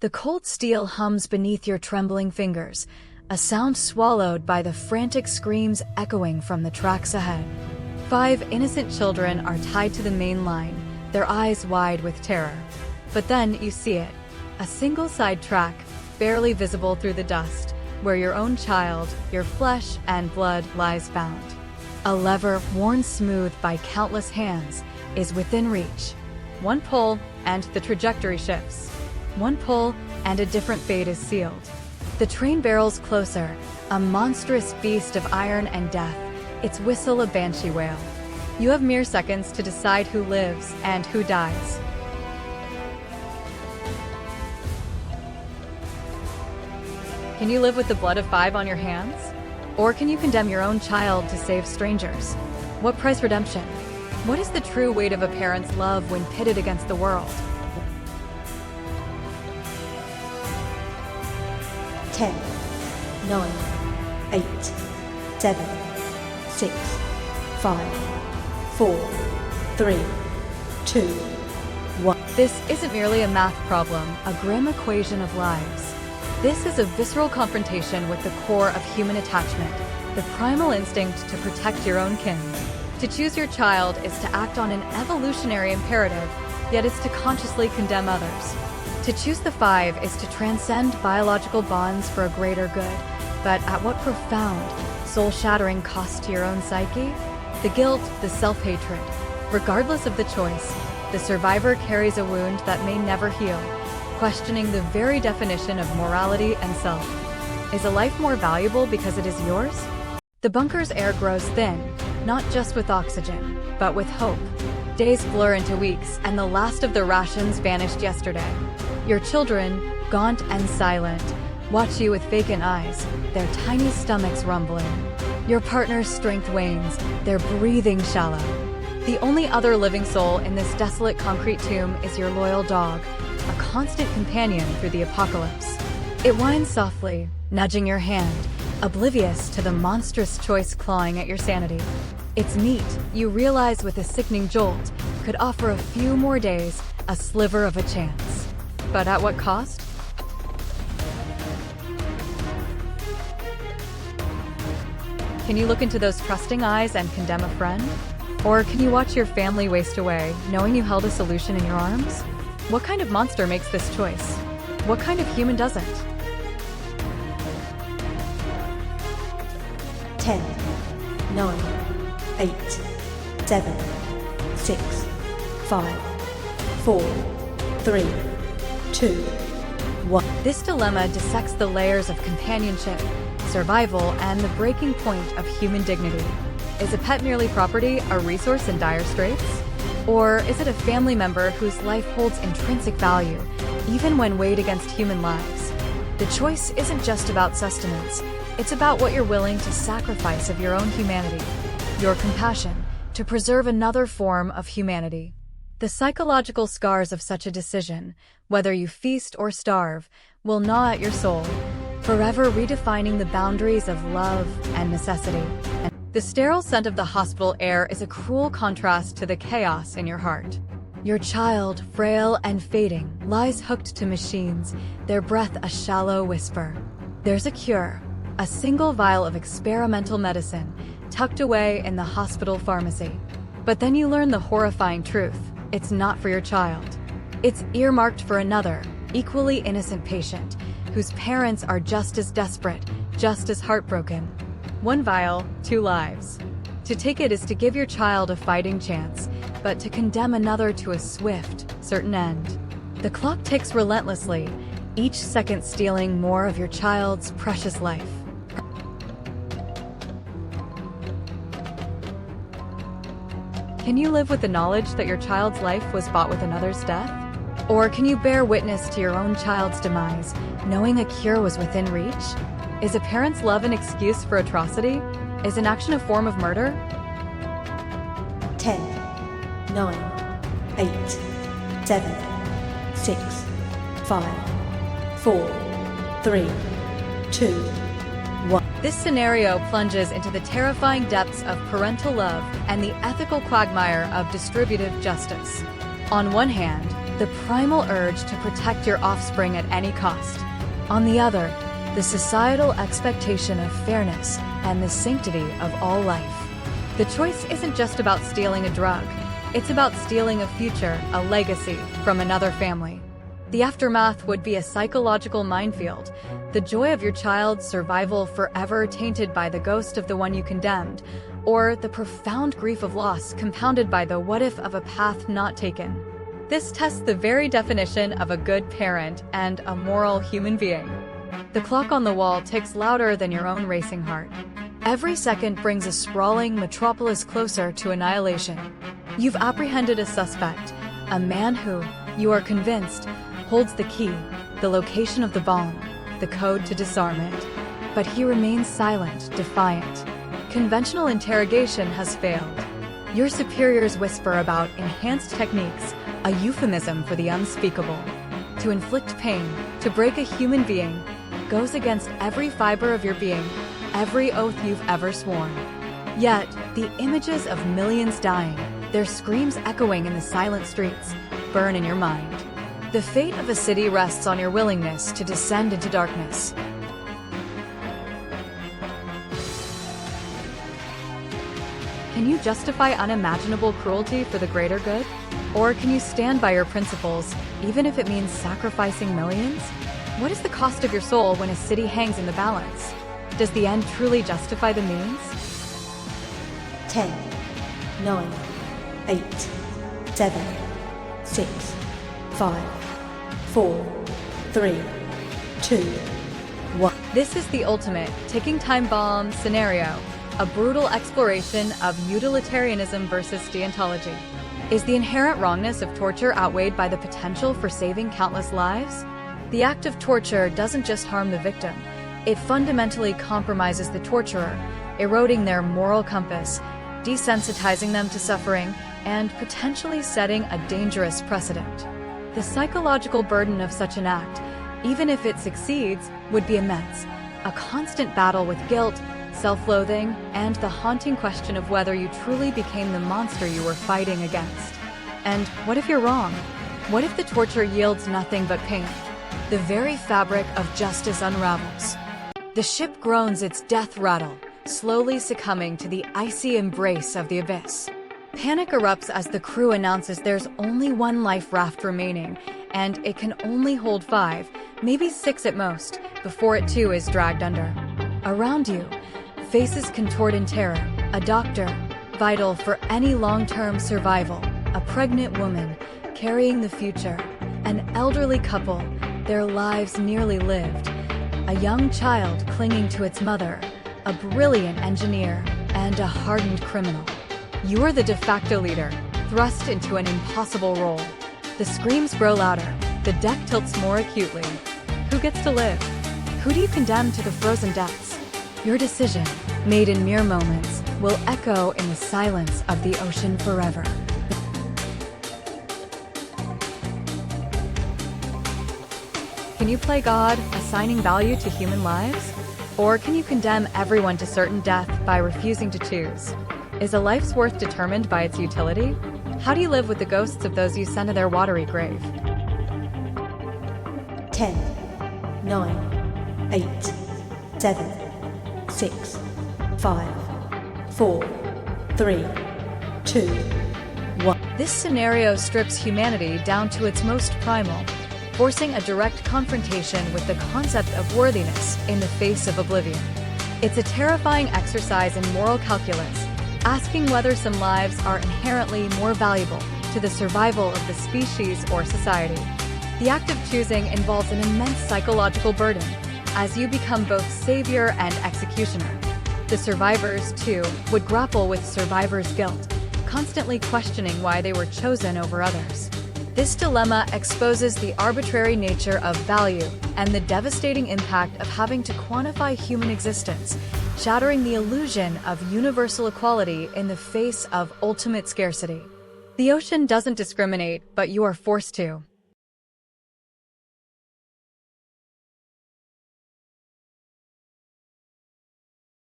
The cold steel hums beneath your trembling fingers, a sound swallowed by the frantic screams echoing from the tracks ahead. 5 innocent children are tied to the main line, their eyes wide with terror. But then you see it, a single side track, barely visible through the dust, where your own child, your flesh and blood lies bound. A lever worn smooth by countless hands is within reach. One pull and the trajectory shifts. One pull and a different fate is sealed. The train barrels closer, a monstrous beast of iron and death, its whistle a banshee wail. You have mere seconds to decide who lives and who dies. Can you live with the blood of 5 on your hands? Or can you condemn your own child to save strangers? What price redemption? What is the true weight of a parent's love when pitted against the world? 10, 9, 8, 7, 6, 5, 4, 3, 2, 1. This isn't merely a math problem, a grim equation of lives. This is a visceral confrontation with the core of human attachment, the primal instinct to protect your own kin. To choose your child is to act on an evolutionary imperative, yet it's to consciously condemn others. To choose the 5 is to transcend biological bonds for a greater good, but at what profound, soul-shattering cost to your own psyche? The guilt, the self-hatred. Regardless of the choice, the survivor carries a wound that may never heal, questioning the very definition of morality and self. Is a life more valuable because it is yours? The bunker's air grows thin, not just with oxygen, but with hope. Days blur into weeks, and the last of the rations vanished yesterday. Your children, gaunt and silent, watch you with vacant eyes, their tiny stomachs rumbling. Your partner's strength wanes, their breathing shallow. The only other living soul in this desolate concrete tomb is your loyal dog, a constant companion through the apocalypse. It whines softly, nudging your hand, oblivious to the monstrous choice clawing at your sanity. Its meat, you realize with a sickening jolt, could offer a few more days, a sliver of a chance. But at what cost? Can you look into those trusting eyes and condemn a friend? Or can you watch your family waste away, knowing you held a solution in your arms? What kind of monster makes this choice? What kind of human doesn't? 10, 9, 8, 7, 6, 5, 4, 3, 2, 1. This dilemma dissects the layers of companionship, survival, and the breaking point of human dignity. Is a pet merely property, a resource in dire straits? Or is it a family member whose life holds intrinsic value, even when weighed against human lives? The choice isn't just about sustenance, it's about what you're willing to sacrifice of your own humanity, your compassion, to preserve another form of humanity. The psychological scars of such a decision, whether you feast or starve, will gnaw at your soul, forever redefining the boundaries of love and necessity. The sterile scent of the hospital air is a cruel contrast to the chaos in your heart. Your child, frail and fading, lies hooked to machines, their breath a shallow whisper. There's a cure, a single vial of experimental medicine, tucked away in the hospital pharmacy. But then you learn the horrifying truth. It's not for your child. It's earmarked for another, equally innocent patient, whose parents are just as desperate, just as heartbroken. 1 vial, 2 lives. To take it is to give your child a fighting chance, but to condemn another to a swift, certain end. The clock ticks relentlessly, each second stealing more of your child's precious life. Can you live with the knowledge that your child's life was bought with another's death? Or can you bear witness to your own child's demise, knowing a cure was within reach? Is a parent's love an excuse for atrocity? Is inaction a form of murder? 10, 9, 8, 7, 6, 5, 4, 3, 2, 1. This scenario plunges into the terrifying depths of parental love and the ethical quagmire of distributive justice. On one hand, the primal urge to protect your offspring at any cost. On the other, the societal expectation of fairness and the sanctity of all life. The choice isn't just about stealing a drug, it's about stealing a future, a legacy, from another family. The aftermath would be a psychological minefield, the joy of your child's survival forever tainted by the ghost of the one you condemned, or the profound grief of loss compounded by the what-if of a path not taken. This tests the very definition of a good parent and a moral human being. The clock on the wall ticks louder than your own racing heart. Every second brings a sprawling metropolis closer to annihilation. You've apprehended a suspect, a man who, you are convinced, holds the key, the location of the bomb, the code to disarm it. But he remains silent, defiant. Conventional interrogation has failed. Your superiors whisper about enhanced techniques, a euphemism for the unspeakable. To inflict pain, to break a human being, goes against every fiber of your being, every oath you've ever sworn. Yet, the images of millions dying, their screams echoing in the silent streets, burn in your mind. The fate of a city rests on your willingness to descend into darkness. Can you justify unimaginable cruelty for the greater good? Or can you stand by your principles, even if it means sacrificing millions? What is the cost of your soul when a city hangs in the balance? Does the end truly justify the means? 10, 9, 8, 7, 6, 5, 4, 3, 2, 1. This is the ultimate ticking time bomb scenario, a brutal exploration of utilitarianism versus deontology. Is the inherent wrongness of torture outweighed by the potential for saving countless lives? The act of torture doesn't just harm the victim, it fundamentally compromises the torturer, eroding their moral compass, desensitizing them to suffering, and potentially setting a dangerous precedent. The psychological burden of such an act, even if it succeeds, would be immense, a constant battle with guilt, self-loathing, and the haunting question of whether you truly became the monster you were fighting against. And what if you're wrong? What if the torture yields nothing but pain? The very fabric of justice unravels. The ship groans its death rattle, slowly succumbing to the icy embrace of the abyss. Panic erupts as the crew announces there's only one life raft remaining, and it can only hold 5, maybe 6 at most, before it too is dragged under. Around you, faces contort in terror, a doctor, vital for any long-term survival, a pregnant woman, carrying the future, an elderly couple, their lives nearly lived, a young child clinging to its mother, a brilliant engineer, and a hardened criminal. You are the de facto leader, thrust into an impossible role. The screams grow louder, the deck tilts more acutely. Who gets to live? Who do you condemn to the frozen depths? Your decision, made in mere moments, will echo in the silence of the ocean forever. Can you play God, assigning value to human lives? Or can you condemn everyone to certain death by refusing to choose? Is a life's worth determined by its utility? How do you live with the ghosts of those you send to their watery grave? 10, 9, 8, 7, 6, 5, 4, 3, 2, 1. This scenario strips humanity down to its most primal, forcing a direct confrontation with the concept of worthiness in the face of oblivion. It's a terrifying exercise in moral calculus, asking whether some lives are inherently more valuable to the survival of the species or society. The act of choosing involves an immense psychological burden, as you become both savior and executioner. The survivors, too, would grapple with survivors' guilt, constantly questioning why they were chosen over others. This dilemma exposes the arbitrary nature of value and the devastating impact of having to quantify human existence, shattering the illusion of universal equality in the face of ultimate scarcity. The ocean doesn't discriminate, but you are forced to.